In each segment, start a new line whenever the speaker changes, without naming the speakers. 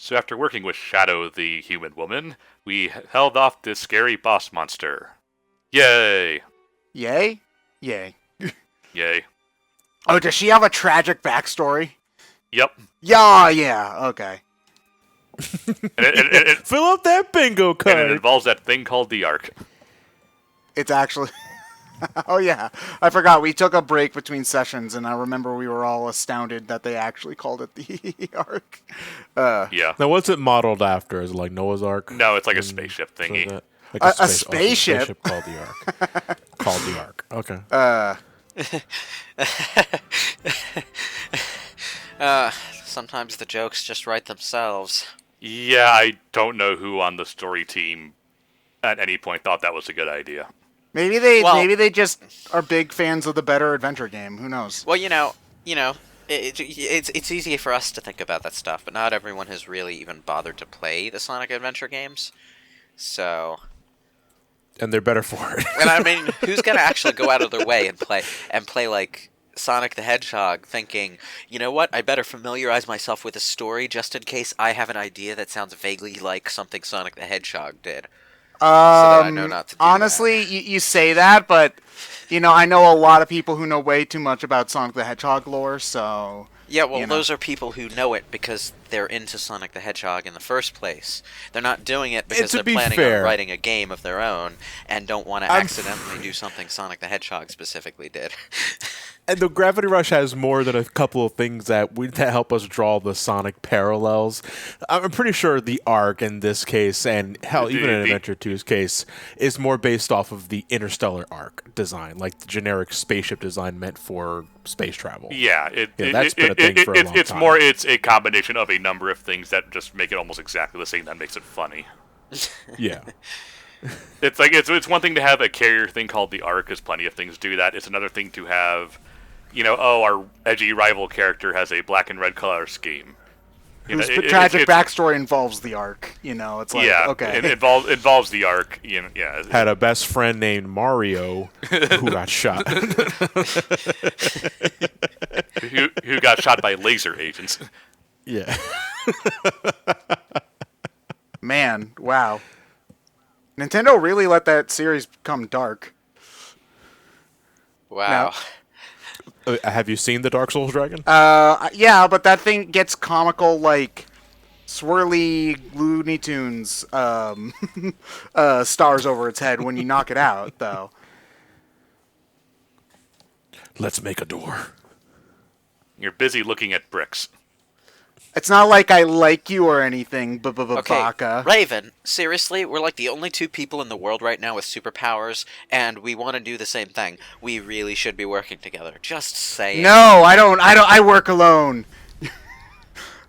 So after working with Shadow the human woman, we held off this scary boss monster. Yay!
Yay? Yay.
Yay.
Oh, does she have a tragic backstory?
Yep.
Yeah, okay.
Fill up that bingo card.
And it involves that thing called the Ark.
It's actually... Oh, yeah. I forgot. We took a break between sessions, and I remember we were all astounded that they actually called it the Ark.
Yeah.
Now, what's it modeled after? Is it like Noah's Ark?
No, it's like a spaceship thingy.
Like
A spaceship?
Oh, a spaceship called the Ark. Called the Ark. Okay.
Sometimes the jokes just write themselves.
Yeah, I don't know who on the story team at any point thought that was a good idea.
Maybe they just are big fans of the better adventure game. Who knows?
Well, it's easy for us to think about that stuff, but not everyone has really even bothered to play the Sonic Adventure games. So,
And they're better for it.
and I mean, who's gonna actually go out of their way and play like Sonic the Hedgehog, thinking, you know what, I better familiarize myself with a story just in case I have an idea that sounds vaguely like something Sonic the Hedgehog did. So that I know not to do
honestly,
that.
you say that, but I know a lot of people who know way too much about Sonic the Hedgehog lore. So
Yeah, well, those are people who know it because they're into Sonic the Hedgehog in the first place. They're not doing it because they're planning on writing a game of their own and don't want to accidentally do something Sonic the Hedgehog specifically did.
And the Gravity Rush has more than a couple of things that help us draw the Sonic parallels. I'm pretty sure the Ark in this case, and hell, even in Adventure 2's case, is more based off of the Ark design, like the generic spaceship design meant for space travel.
Yeah,
that's been a thing for a long time.
It's a combination of a number of things that just make it almost exactly the same that makes it funny.
Yeah.
It's one thing to have a carrier thing called the Ark, because plenty of things do that. It's another thing to have, our edgy rival character has a black and red color scheme.
Whose tragic backstory involves the Ark. It's like, okay.
It involves the Ark. Yeah.
Had a best friend named Mario who got shot.
who got shot by laser agents.
Yeah.
Man, wow. Nintendo really let that series become dark.
Wow.
Have you seen the Dark Souls Dragon?
Yeah, but that thing gets comical, like swirly Looney Tunes stars over its head when you knock it out, though.
Let's make a door.
You're busy looking at bricks.
It's not like I like you or anything,
Okay,
Baka.
Raven, seriously, we're like the only two people in the world right now with superpowers, and we want to do the same thing. We really should be working together. Just saying.
No, I don't. I work alone.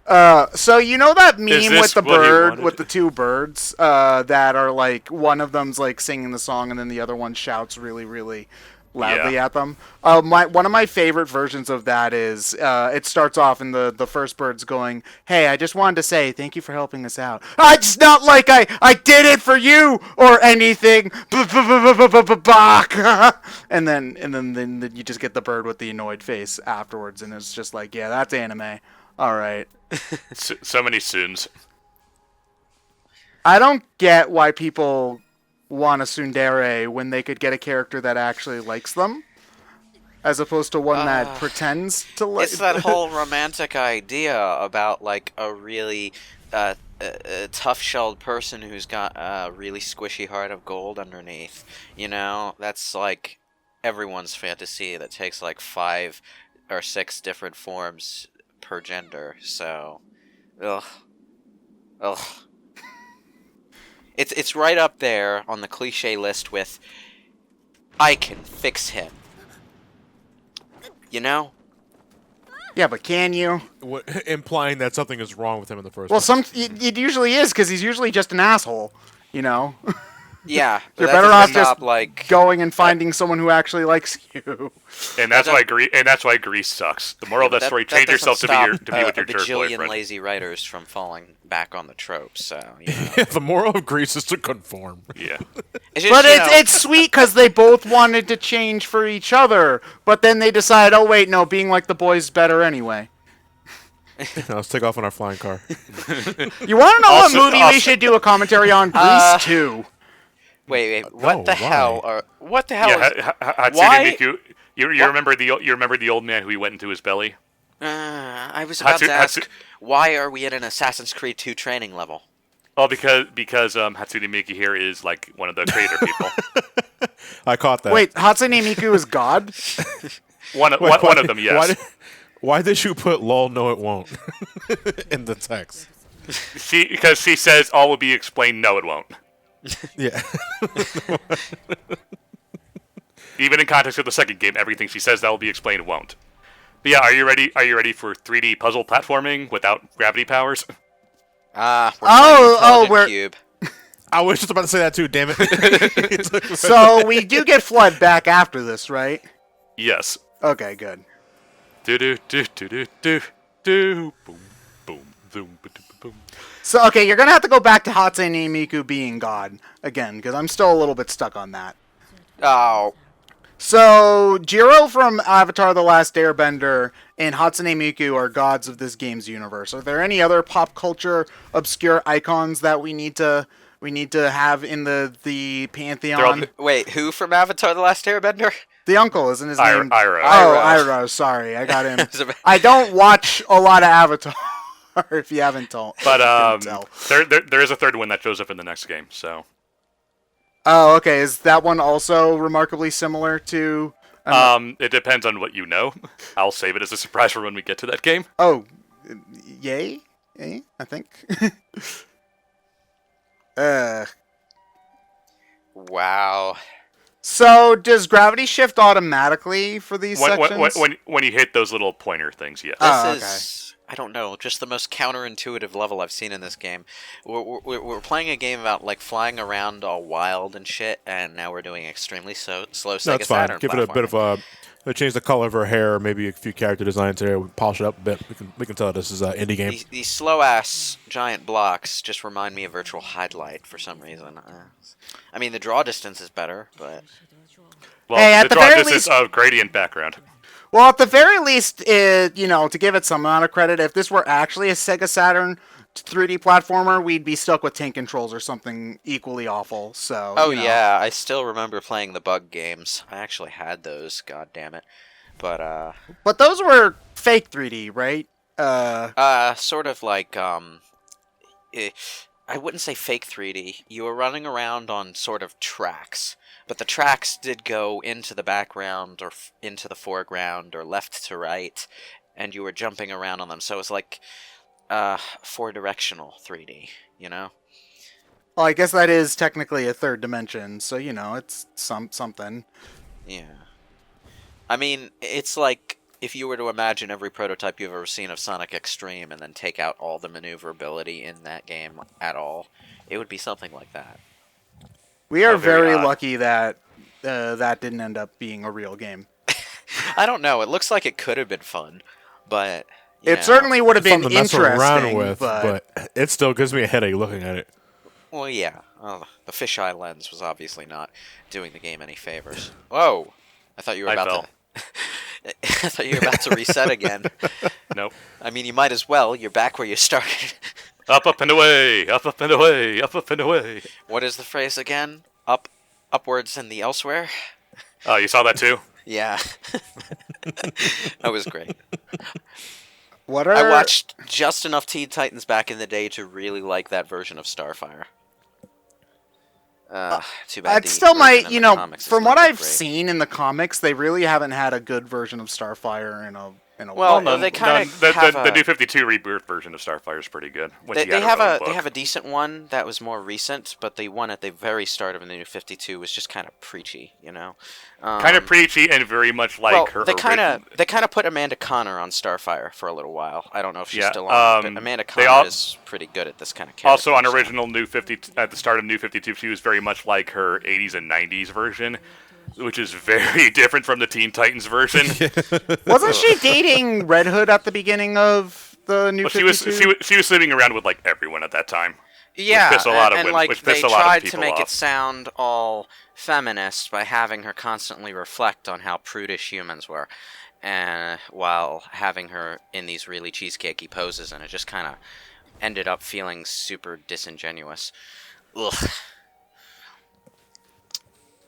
So you know that meme with the bird, with the two birds, that are like, one of them's like singing the song and then the other one shouts really, really loudly at them. One of my favorite versions of that is it starts off and the first bird's going, "Hey, I just wanted to say thank you for helping us out. It's not like I did it for you or anything." And then you just get the bird with the annoyed face afterwards, and it's just like, yeah, that's anime. All right.
So many soons.
I don't get why people want a tsundere when they could get a character that actually likes them, as opposed to one that pretends to like.
It's that whole romantic idea about like a really a tough-shelled person who's got a really squishy heart of gold underneath. That's like everyone's fantasy that takes like 5 or 6 different forms per gender. So, ugh. It's right up there on the cliche list with, I can fix him.
Yeah, but can you?
Implying that something is wrong with him in the first place.
Well, it usually is, because he's usually just an asshole,
Yeah,
You're better off just
like
going and finding someone who actually likes you.
And that's why Grease sucks. The moral of that story: change yourself to be with your jerk boyfriend.
Lazy writers from falling back on the tropes. So
the moral of Grease is to conform.
Yeah,
it's sweet because they both wanted to change for each other, but then they decide, oh wait, no, being like the boys is better anyway.
Let's take off on our flying car.
You want to know what movie we should do a commentary on? Grease 2.
Wait. What the hell? What the hell?
Yeah, Hatsune Miku. You remember the old man who he went into his belly?
I was about to ask, why are we at an Assassin's Creed 2 training level?
Oh, because Hatsune Miku here is like one of the creator people.
I caught that.
Wait, Hatsune Miku is God?
One of them, yes.
Why did you put "lol"? No, it won't in the text.
Because she says all will be explained. No, it won't.
Yeah.
Even in context of the second game, everything she says that will be explained won't. But yeah, are you ready? Are you ready for 3D puzzle platforming without gravity powers?
We're Cube.
I was just about to say that too. Damn it!
So we do get Flood back after this, right?
Yes.
Okay, good.
Do do do do do do do boom boom boom boom.
So okay, you're gonna have to go back to Hatsune Miku being God again because I'm still a little bit stuck on that.
Oh.
So Jiro from Avatar: The Last Airbender and Hatsune Miku are gods of this game's universe. Are there any other pop culture obscure icons that we need to have in the pantheon?
Wait, who from Avatar: The Last Airbender?
The uncle, isn't his name?
Iroh.
Oh, Iroh. Sorry, I got him. I don't watch a lot of Avatar. If you haven't told,
but there is a third one that shows up in the next game. So.
Oh, okay. Is that one also remarkably similar to?
It depends on what you know. I'll save it as a surprise for when we get to that game.
Oh, yay! I think.
Wow.
So does gravity shift automatically for these sections?
When you hit those little pointer things, yes.
This is, I don't know, just the most counterintuitive level I've seen in this game. We're playing a game about like flying around all wild and shit, and now we're doing extremely slow Sega
That's fine.
Saturn
Give it a bit of a change the color of her hair, maybe a few character designs there. We polish it up a bit. We can tell this is an indie game.
These slow ass giant blocks just remind me of Virtual Highlight for some reason. I mean, the draw distance is better, but
well,
hey, at
the draw distance of gradient background.
Well, at the very least, to give it some amount of credit, if this were actually a Sega Saturn 3D platformer, we'd be stuck with tank controls or something equally awful. So.
Oh yeah, I still remember playing the bug games. I actually had those. God damn it. But
those were fake 3D, right?
Sort of like I wouldn't say fake 3D. You were running around on sort of tracks. But the tracks did go into the background or into the foreground or left to right, and you were jumping around on them. So it was like four-directional 3D, you know?
Well, I guess that is technically a third dimension, so, it's something.
Yeah. I mean, it's like if you were to imagine every prototype you've ever seen of Sonic Extreme and then take out all the maneuverability in that game at all, it would be something like that.
We are very lucky that that didn't end up being a real game.
I don't know. It looks like it could have been fun, but
it certainly would have been interesting.
Around with, but it still gives me a headache looking at it.
Well, yeah. The fisheye lens was obviously not doing the game any favors. Whoa! I thought you were about to. I thought you were about to reset again.
Nope.
I mean, you might as well. You're back where you started.
Up and away, up and away, up and away.
What is the phrase again? Upwards and the elsewhere?
Oh, you saw that too?
Yeah. That was great.
I
watched just enough Teen Titans back in the day to really like that version of Starfire. Too bad.
It still might, from what I've seen in the comics, they really haven't had a good version of Starfire in a
well,
while.
they kind of
the New 52 rebirth version of Starfire is pretty good.
They have a decent one that was more recent, but the one at the very start of the New 52 was just kind of preachy,
kind of preachy and very much like her.
They kind of put Amanda Connor on Starfire for a little while. I don't know if she's still on, but Amanda Connor is pretty good at this kind of character.
Also, on original New 50 at the start of New 52, she was very much like her 80s and 90s version, which is very different from the Teen Titans version.
Wasn't she dating Red Hood at the beginning of the New 52?
She was sleeping around with like everyone at that time.
Yeah,
which pissed a lot of women,
like
which
they
pissed a lot of
tried
people
to make
off.
it sound all feminist by having her constantly reflect on how prudish humans were. and while having her in these really cheesecakey poses, and it just kind of ended up feeling super disingenuous. Ugh.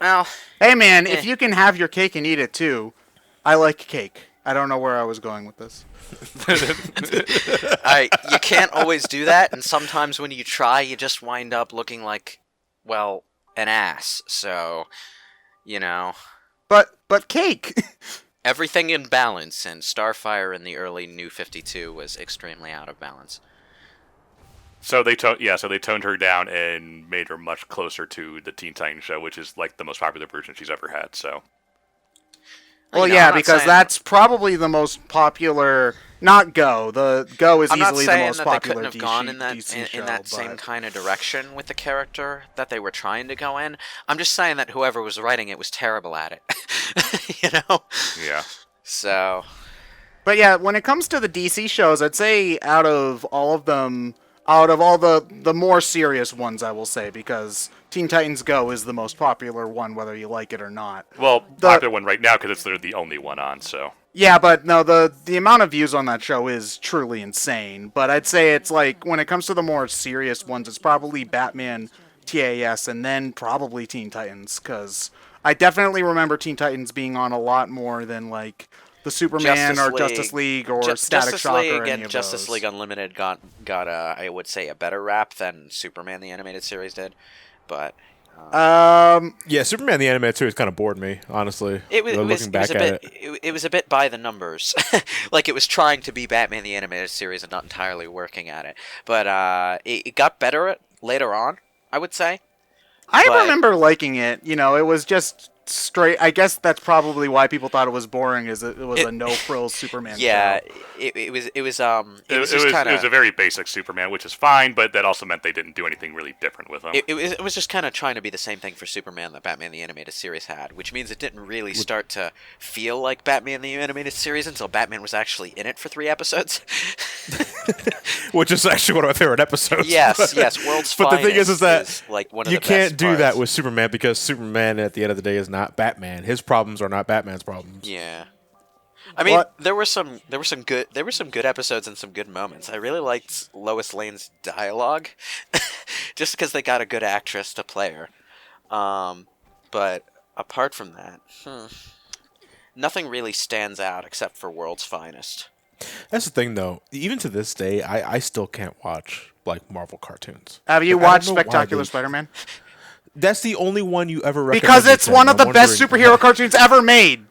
Well,
hey man, if you can have your cake and eat it too, I like cake. I don't know where I was going with this.
You can't always do that, and sometimes when you try, you just wind up looking like, well, an ass. So, you know.
But cake.
Everything in balance, and Starfire in the early New 52 was extremely out of balance.
So they toned her down and made her much closer to the Teen Titans show, which is like the most popular version she's ever had. So.
Well, yeah, because that's probably the most popular. Not Go. The Go is easily the most popular.
I'm not saying that they couldn't have gone in that
show,
same kind of direction with the character that they were trying to go in. I'm just saying that whoever was writing it was terrible at it. You know?
Yeah.
So.
But yeah, when it comes to the DC shows, I'd say out of all the more serious ones, I will say, because Teen Titans Go is the most popular one, whether you like it or not.
Well, popular one right now because it's literally the only one on, so.
Yeah, but no, the amount of views on that show is truly insane. But I'd say it's like, when it comes to the more serious ones, it's probably Batman, TAS, and then probably Teen Titans, because I definitely remember Teen Titans being on a lot more than, like, the Superman Justice League or Static Shock or any of those.
Justice League Unlimited got I would say, a better rap than Superman the Animated Series did. But
yeah, Superman the Animated Series kind of bored me, honestly.
It was a bit by the numbers. Like, it was trying to be Batman the Animated Series and not entirely working at it. But it got better later on, I would say.
I remember liking it. You know, it was just straight. I guess that's probably why people thought it was boring. Is it was a no frills Superman?
Yeah,
show.
it was
a very basic Superman, which is fine, but that also meant they didn't do anything really different with him.
It was just kind of trying to be the same thing for Superman that Batman the Animated Series had, which means it didn't really start to feel like Batman the Animated Series until Batman was actually in it for 3 episodes.
Which is actually one of my favorite episodes.
Yes, World's Finest. But the thing is that
like one of you can't do that with Superman, because Superman at the end of the day is not Batman. His problems are not Batman's problems.
Yeah. I mean, there were some good episodes and some good moments. I really liked Lois Lane's dialogue, just because they got a good actress to play her. But apart from that, nothing really stands out except for World's Finest.
That's the thing, though. Even to this day, I still can't watch like Marvel cartoons.
Have you watched Spectacular Spider-Man?
That's the only one you ever recommended.
Because it's one of the best superhero cartoons ever made.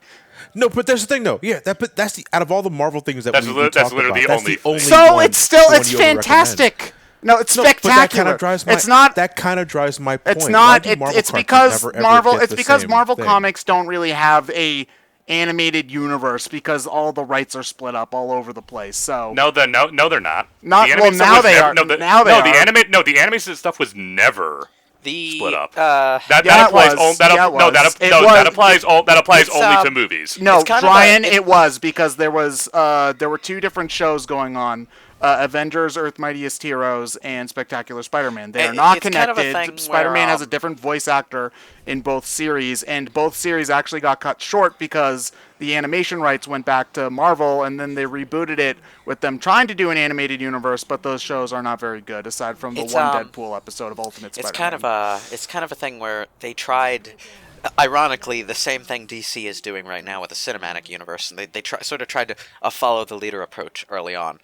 No, but there's the thing, though. Yeah, but that's the out of all the Marvel things that we talked about, that's the only
so one, it's fantastic. No, it's spectacular.
That kind of drives my,
it's not.
That kind of drives my point.
It's not. It's because Marvel comics don't really have a animated universe because all the rights are split up all over the place. So
no, they're not.
Now they are.
The animated stuff was never split up. That applies only to movies.
No, Brian, it was because there were 2 different shows going on. Avengers, Earth's Mightiest Heroes, and Spectacular Spider-Man. They are not connected. Kind of Spider-Man has a different voice actor in both series, and both series actually got cut short because the animation rights went back to Marvel, and then they rebooted it with them trying to do an animated universe, but those shows are not very good, aside from the one Deadpool episode of Ultimate Spider-Man.
It's kind of a thing where they tried... Ironically, the same thing DC is doing right now with the cinematic universe, and they sort of tried to follow the leader approach early on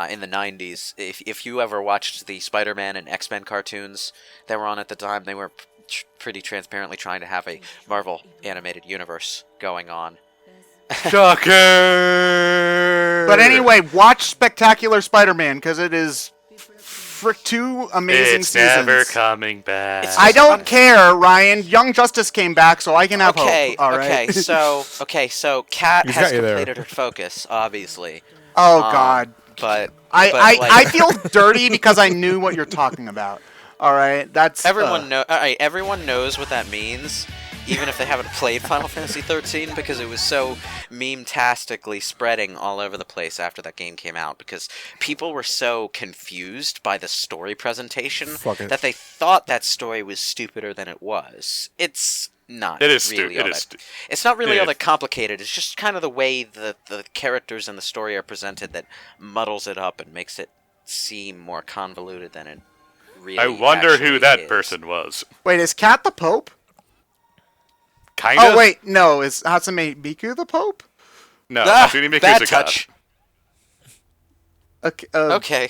in the 90s. If you ever watched the Spider-Man and X-Men cartoons that were on at the time, they were pretty transparently trying to have a Marvel animated universe going on.
Shocker!
But anyway, watch Spectacular Spider-Man, because it is... for 2 amazing seasons.
It's never coming back.
I don't care, Ryan. Young Justice came back, so I can have hope. All right.
So Kat has completed her focus, obviously.
Oh God.
But
I feel dirty because I knew what you're talking about. All right, that's
everyone know. All right, everyone knows what that means. Even if they haven't played Final Fantasy 13, because it was so meme-tastically spreading all over the place after that game came out, because people were so confused by the story presentation that they thought that story was stupider than it was. It's not
It is
really it's not really all that complicated. It's just kind of the way the characters and the story are presented that muddles it up and makes it seem more convoluted than it really
I wonder who that
is.
person was.
Wait, is Cat the Pope?
Kind of.
Oh wait, no, is Hatsune Miku the Pope?
No, Hatsune Miku's
bad
a
touch.
Okay.
Okay.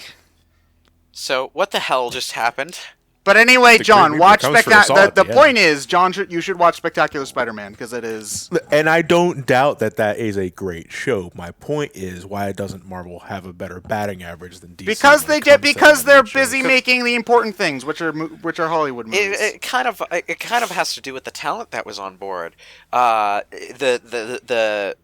So what the hell just happened?
But anyway, John, watch
Spectacular.
The point is, John, you should watch Spectacular Spider-Man because it is.
And I don't doubt that is a great show. My point is, why doesn't Marvel have a better batting average than DC?
Because they're busy making the important things, which are Hollywood movies.
It kind of has to do with the talent that was on board. The DC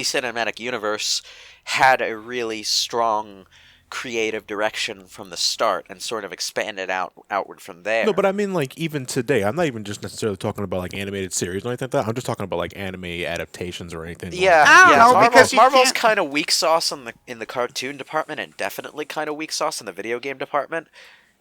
Cinematic Universe had a really strong creative direction from the start and sort of expanded outward from there.
No, but I mean, like, even today, I'm not even just necessarily talking about like animated series or anything like that. I'm just talking about like anime adaptations or anything.
Yeah,
I don't know, because
Marvel's kind of weak sauce in the cartoon department and definitely kind of weak sauce in the video game department.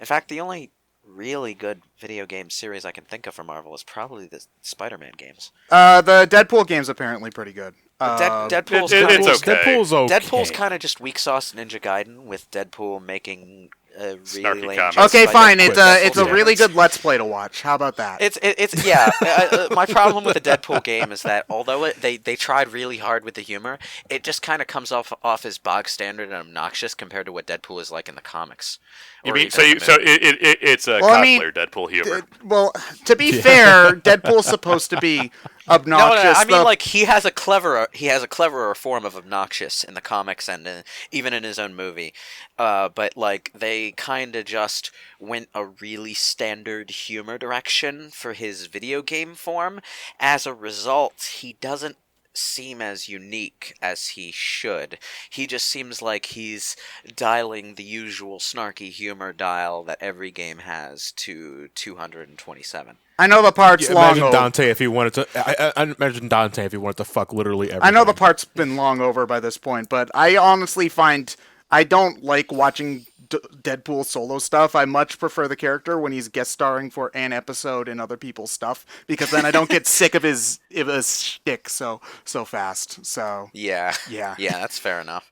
In fact, the only really good video game series I can think of for Marvel is probably the Spider-Man games.
The Deadpool game's apparently pretty good.
Deadpool's
okay.
Deadpool's kind of just weak sauce Ninja Gaiden with Deadpool making a really lame.
Okay, fine. It's a really good Let's Play to watch. How about that?
It's yeah. My problem with the Deadpool game is that although they tried really hard with the humor, it just kind of comes off as bog standard and obnoxious compared to what Deadpool is like in the comics.
You mean it's a cosplayer Deadpool humor?
Well, to be fair, Deadpool's supposed to be obnoxious.
No, I mean like he has a cleverer form of obnoxious in the comics and even in his own movie. But like they kind of just went a really standard humor direction for his video game form. As a result, he doesn't seem as unique as he should. He just seems like he's dialing the usual snarky humor dial that every game has to 227.
I know the part's long over.
Dante if he wanted to. I imagine Dante if he wanted to fuck literally everything.
I know the part's been long over by this point, but I honestly find I don't like watching Deadpool solo stuff. I much prefer the character when he's guest starring for an episode in other people's stuff, because then I don't get sick of his shtick so fast. So
yeah, that's fair enough.